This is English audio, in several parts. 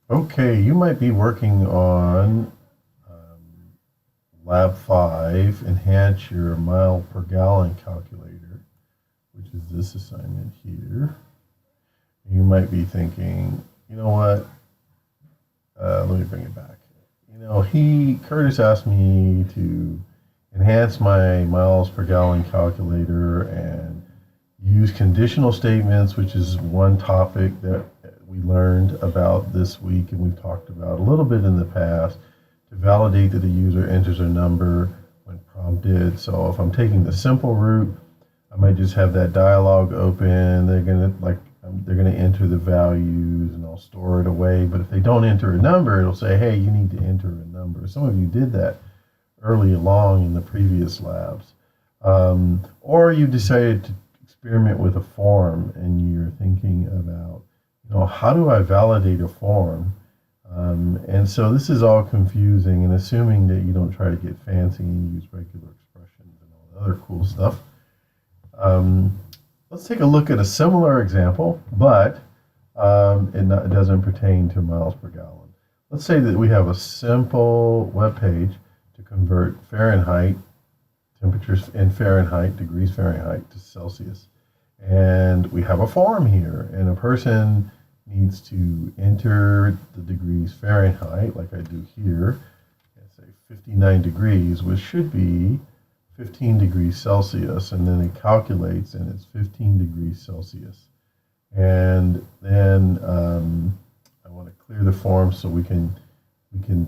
Okay, you might be working on Lab 5, enhance your mile per gallon calculator, which is this assignment here. You might be thinking, you know what? Let me bring it back. Curtis asked me to enhance my miles per gallon calculator and use conditional statements, which is one topic that we learned about this week and we've talked about a little bit in the past, to validate that the user enters a number when prompted. So if I'm taking the simple route, I might just have that dialog open. They're gonna enter the values and I'll store it away. But if they don't enter a number, it'll say, hey, you need to enter a number. Some of you did that early along in the previous labs. Or you decided to experiment with a form and you're thinking about, how do I validate a form? And so this is all confusing, and assuming that you don't try to get fancy and use regular expressions and all the other cool stuff. Um, let's take a look at a similar example, but it doesn't pertain to miles per gallon. Let's say that we have a simple web page to convert Fahrenheit, temperatures in Fahrenheit, degrees Fahrenheit to Celsius. And we have a form here, and a person needs to enter the degrees Fahrenheit, like I do here, and say 59 degrees, which should be 15 degrees Celsius, and then it calculates, and it's 15 degrees Celsius. And then I want to clear the form so we can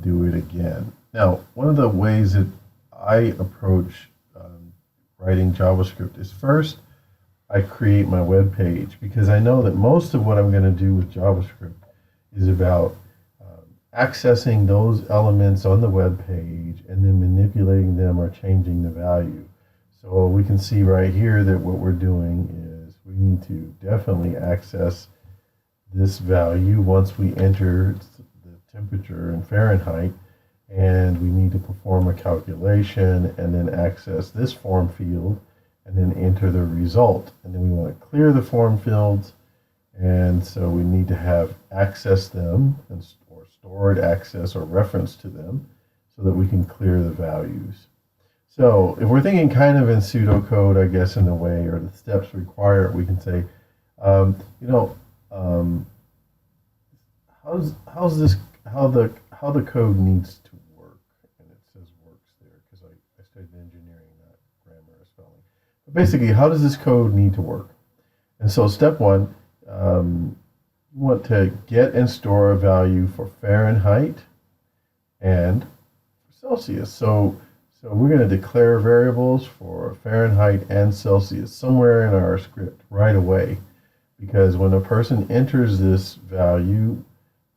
do it again. Now, one of the ways that I approach writing JavaScript is first I create my web page, because I know that most of what I'm going to do with JavaScript is about accessing those elements on the web page and then manipulating them or changing the value. So we can see right here that what we're doing is we need to definitely access this value once we enter the temperature in Fahrenheit, and we need to perform a calculation and then access this form field and then enter the result. And then we want to clear the form fields, and so we need to have access them or stored access or reference to them so that we can clear the values. So if we're thinking kind of in pseudocode, I guess, in a way, or the steps required, we can say, um, you know, um, how the code needs to work, and it says works there because I studied engineering, not grammar or spelling. But basically, how does this code need to work? And so step one, you want to get and store a value for Fahrenheit and for Celsius. So we're going to declare variables for Fahrenheit and Celsius somewhere in our script right away, because when a person enters this value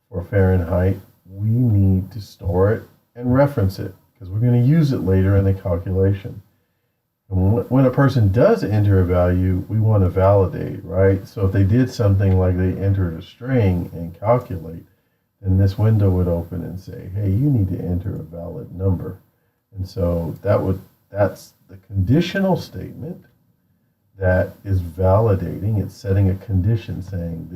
for Fahrenheit, we need to store it and reference it because we're going to use it later in the calculation. And when a person does enter a value, we want to validate, right? So if they did something like they entered a string and calculate, then this window would open and say, hey, you need to enter a valid number. And so that's the conditional statement that is validating. It's setting a condition saying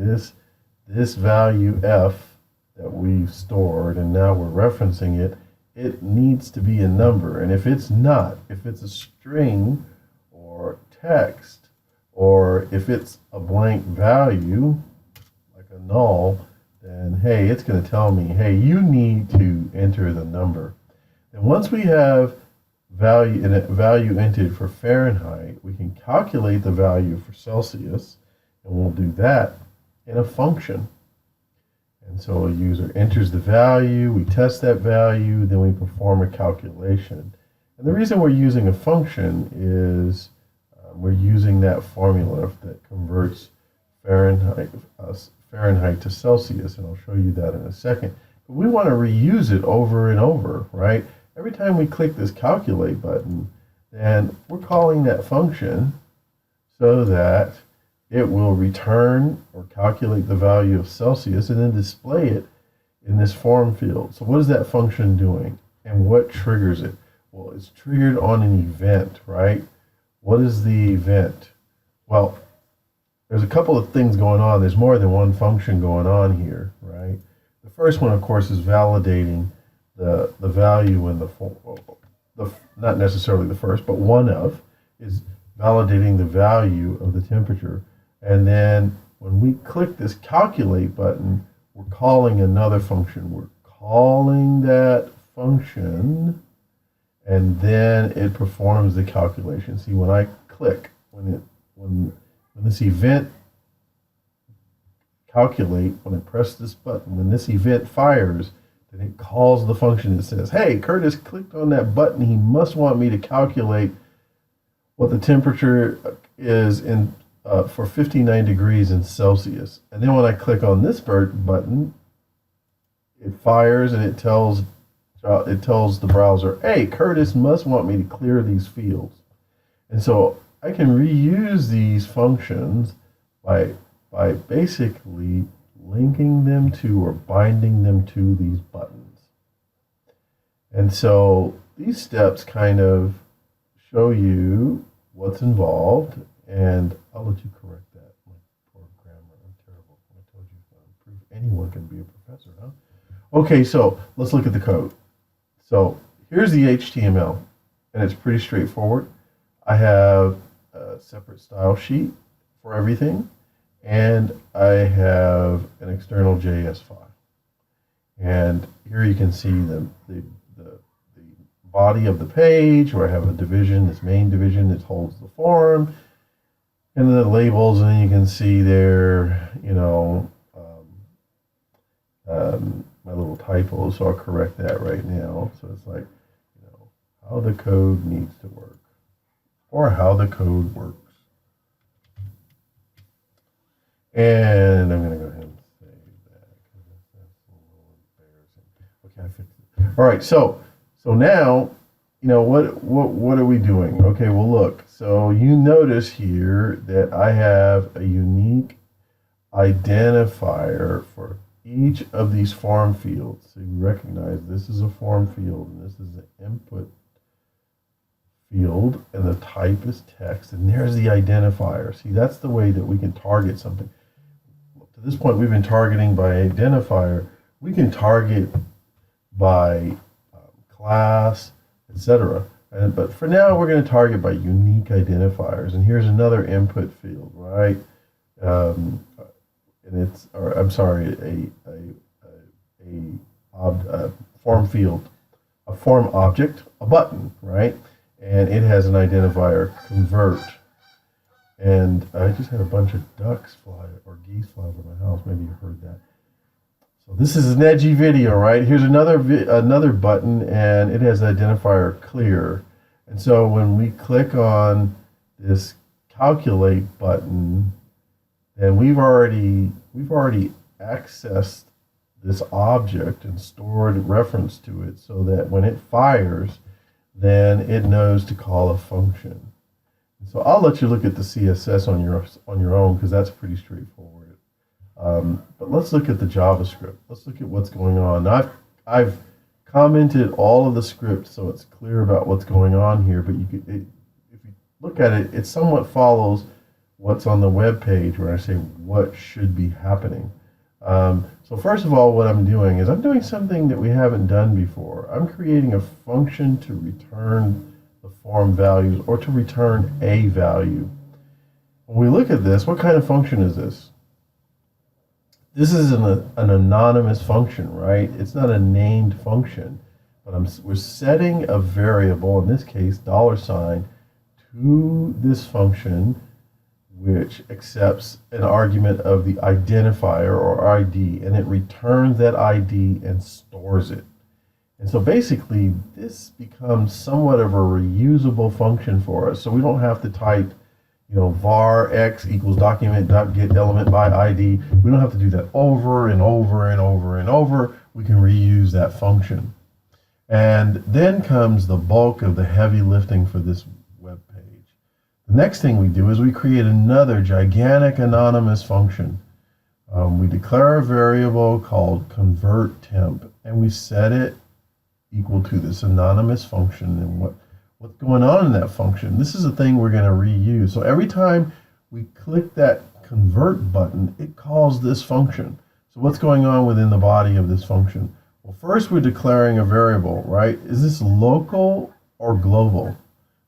this value f that we've stored and now we're referencing it, it needs to be a number. And if it's not, if it's a string or text, or if it's a blank value, like a null, then hey, it's going to tell me, hey, you need to enter the number. And once we have value entered for Fahrenheit, we can calculate the value for Celsius, and we'll do that in a function. And so a user enters the value, we test that value, then we perform a calculation. And the reason we're using a function is we're using that formula that converts Fahrenheit to Celsius, and I'll show you that in a second. But we want to reuse it over and over, right? Every time we click this calculate button, then we're calling that function so that it will return or calculate the value of Celsius and then display it in this form field. So what is that function doing? And what triggers it? Well, it's triggered on an event, right? What is the event? Well, there's a couple of things going on. There's more than one function going on here, right? The first one, of course, is validating the value in not necessarily the first, but one of, is validating the value of the temperature. And then when we click this calculate button, we're calling another function. We're calling that function, and then it performs the calculation. See, when I click, when this event calculate, when I press this button, when this event fires, then it calls the function. It says, hey, Curtis clicked on that button. He must want me to calculate what the temperature is for 59 degrees in Celsius. And then when I click on this button, it fires and it tells the browser, hey, Curtis must want me to clear these fields. And so I can reuse these functions by basically linking them to or binding them to these buttons. And so these steps kind of show you what's involved, and I'll let you correct that. My poor grammar, I'm terrible. I told you anyone can be a professor, huh? Okay, so let's look at the code. So here's the HTML, and it's pretty straightforward. I have a separate style sheet for everything, and I have an external JS file. And here you can see the body of the page, where I have a division, this main division that holds the form, and the labels, and then you can see there, my little typo, so I'll correct that right now. So it's like, how the code needs to work, or how the code works. And I'm going to go ahead and save that because that's a little embarrassing. Okay, I fixed it. All right, so now, what are we doing? Okay, well, look. So you notice here that I have a unique identifier for each of these form fields. So you recognize this is a form field, and this is an input field, and the type is text, and there's the identifier. See, that's the way that we can target something. To this point, we've been targeting by identifier. We can target by class, etc. But for now, we're going to target by unique identifiers. And here's another input field, right? And it's, or I'm sorry, a form field, a form object, a button, right? And it has an identifier convert. And I just had a bunch of ducks fly, or geese fly over my house. Maybe you heard that. So this is an edgy video, right? Here's another button, and it has identifier clear. And so when we click on this calculate button, then we've already accessed this object and stored reference to it, so that when it fires, then it knows to call a function. And so I'll let you look at the CSS on your own, because that's pretty straightforward. But let's look at the JavaScript. Let's look at what's going on. Now, I've commented all of the script, so it's clear about what's going on here. But if you look at it, it somewhat follows what's on the web page, where I say what should be happening. So first of all, what I'm doing is I'm doing something that we haven't done before. I'm creating a function to return the form values, or to return a value. When we look at this, what kind of function is this? This is an anonymous function, right? It's not a named function, but we're setting a variable, in this case, $, to this function, which accepts an argument of the identifier, or ID, and it returns that ID and stores it. And so basically, this becomes somewhat of a reusable function for us. So we don't have to type, var x equals document.get element by ID. We don't have to do that over and over and over and over. We can reuse that function. And then comes the bulk of the heavy lifting for this web page. The next thing we do is we create another gigantic anonymous function. We declare a variable called convertTemp, and we set it equal to this anonymous function. And what's going on in that function? This is a thing we're going to reuse. So every time we click that convert button, it calls this function. So what's going on within the body of this function? Well, first we're declaring a variable, right? Is this local or global?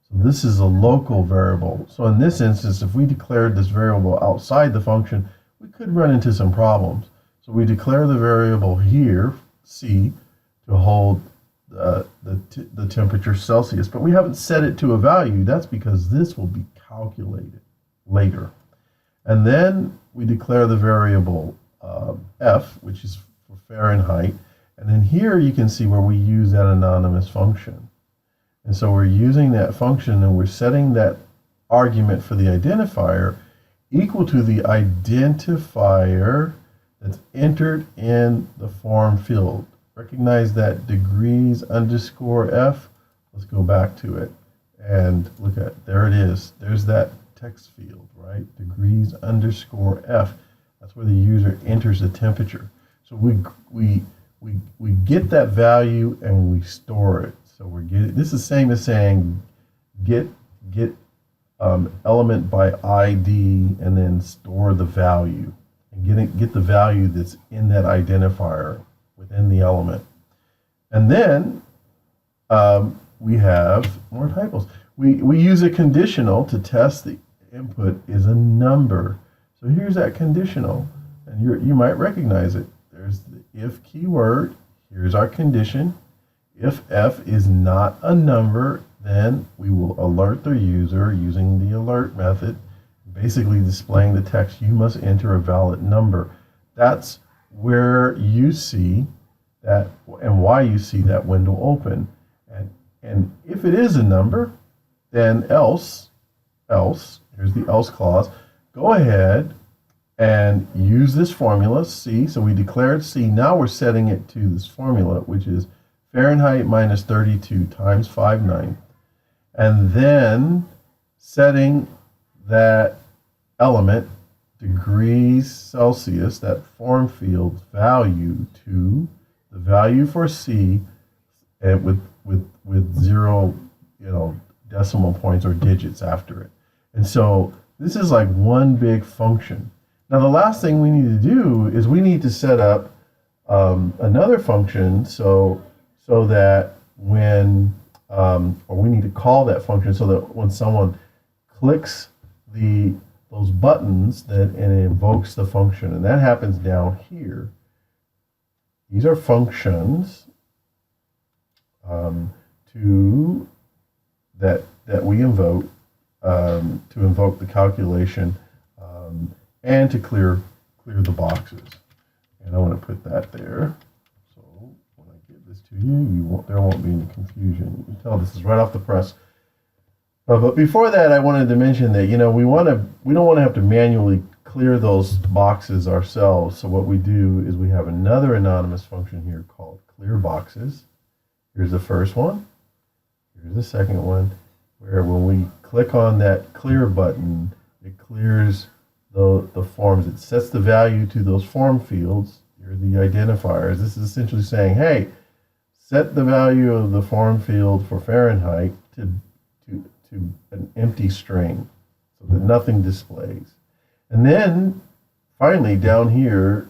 So this is a local variable. So in this instance, if we declared this variable outside the function, we could run into some problems. So we declare the variable here, C, to hold the temperature Celsius, but we haven't set it to a value. That's because this will be calculated later. And then we declare the variable F, which is for Fahrenheit. And then here you can see where we use that anonymous function. And so we're using that function and we're setting that argument for the identifier equal to the identifier that's entered in the form field. Recognize that degrees underscore F. Let's go back to it and look at, there it is. There's that text field, right? Degrees underscore F. That's where the user enters the temperature. So we get that value and we store it. So we're getting, this is the same as saying get element by ID and then store the value and get the value that's in that identifier within the element. And then we have more typos. We use a conditional to test the input is a number. So here's that conditional, and you might recognize it. There's the if keyword. Here's our condition. If F is not a number, then we will alert the user using the alert method, basically displaying the text, you must enter a valid number. That's where you see that and why you see that window open. And if it is a number, then else, here's the else clause, go ahead and use this formula, C. So we declared C. Now we're setting it to this formula, which is Fahrenheit minus 32 times 5/9. And then setting that element, degrees Celsius, that form field value to the value for C, and with 0, decimal points or digits after it. And so this is like one big function. Now the last thing we need to do is we need to set up another function so that when, or we need to call that function so that when someone clicks those buttons, and it invokes the function, and that happens down here. These are functions that we invoke to invoke the calculation and to clear the boxes. And I want to put that there. So when I give this to you, there won't be any confusion. You can tell this is right off the press. But before that, I wanted to mention that we don't want to have to manually clear those boxes ourselves. So what we do is we have another anonymous function here called clear boxes. Here's the first one. Here's the second one, where when we click on that clear button, it clears the forms. It sets the value to those form fields. Here are the identifiers. This is essentially saying, hey, set the value of the form field for Fahrenheit to an empty string so that nothing displays. And then finally down here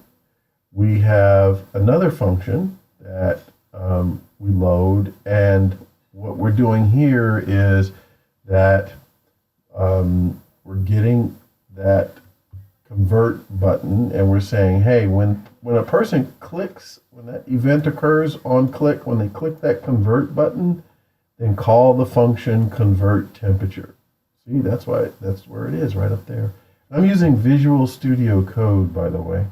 we have another function that we load, and what we're doing here is that we're getting that convert button, and we're saying, hey, when a person clicks, when that event occurs on click, when they click that convert button, then call the function convert temperature. See, that's where it is, right up there. I'm using Visual Studio Code, by the way.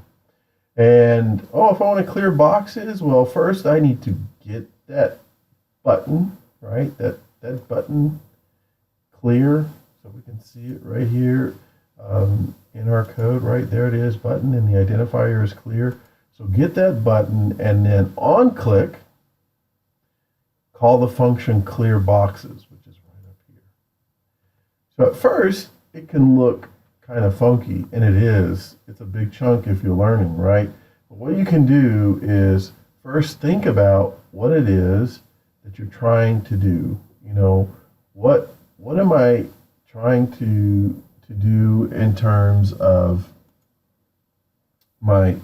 And if I want to clear boxes, well, first I need to get that button, right? That button clear, so we can see it right here in our code, right? There it is, button, and the identifier is clear. So get that button, and then on click, call the function clear boxes, which is right up here. So at first, it can look kind of funky, and it is. It's a big chunk if you're learning, right? But what you can do is first think about what it is that you're trying to do. What am I trying to do in terms of my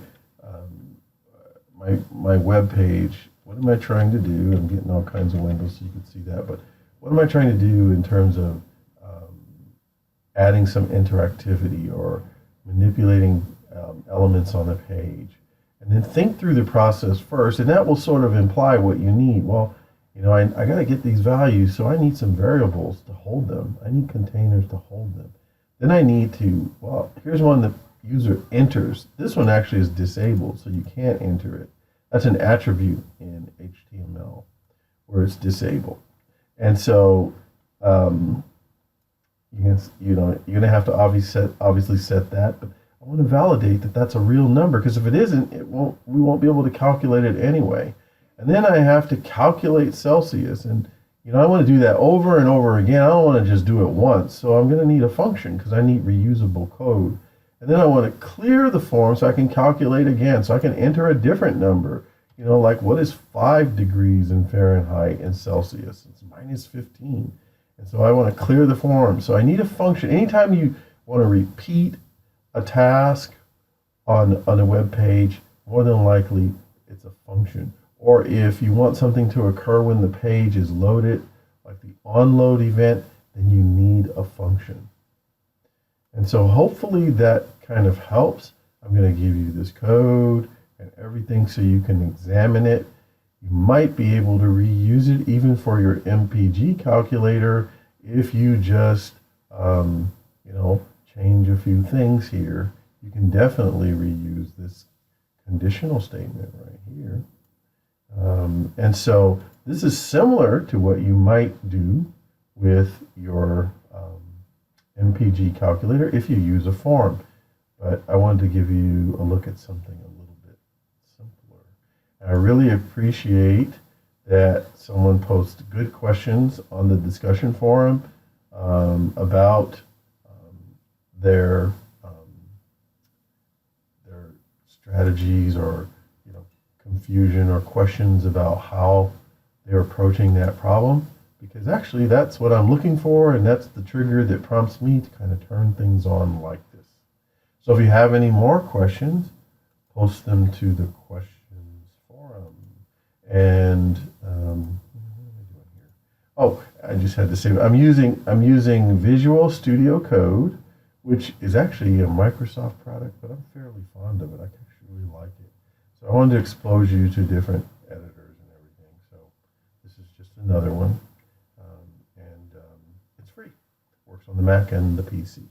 my web page, what am I trying to do? I'm getting all kinds of windows so you can see that, but what am I trying to do in terms of adding some interactivity or manipulating elements on the page? And then think through the process first, and that will sort of imply what you need. Well, I got to get these values, so I need some variables to hold them. I need containers to hold them. Then I need to, well, here's one the user enters. This one actually is disabled, so you can't enter it. That's an attribute in HTML where it's disabled. And so you're going to have to obviously set that, but I want to validate that that's a real number, because if it isn't, we won't be able to calculate it anyway. And then I have to calculate Celsius, and I want to do that over and over again. I don't want to just do it once, so I'm going to need a function because I need reusable code. And then I want to clear the form so I can calculate again, so I can enter a different number. Like what is 5 degrees in Fahrenheit and Celsius? It's -15. And so I want to clear the form. So I need a function. Anytime you want to repeat a task on a web page, more than likely it's a function. Or if you want something to occur when the page is loaded, like the onload event, then you need a function. And so hopefully that kind of helps. I'm going to give you this code and everything so you can examine it. You might be able to reuse it even for your MPG calculator if you just, change a few things here. You can definitely reuse this conditional statement right here. And so this is similar to what you might do with your MPG calculator if you use a form. But I wanted to give you a look at something a little bit simpler. And I really appreciate that someone posts good questions on the discussion forum about their strategies or confusion or questions about how they're approaching that problem, because actually that's what I'm looking for, and that's the trigger that prompts me to kind of turn things on like this. So if you have any more questions, post them to the questions forum. And what am I doing here? Oh, I just had to say I'm using Visual Studio Code, which is actually a Microsoft product, but I'm fairly fond of it. I actually really like it. So I wanted to expose you to different editors and everything. So this is just another one, and it's free. Works on the Mac and the PC.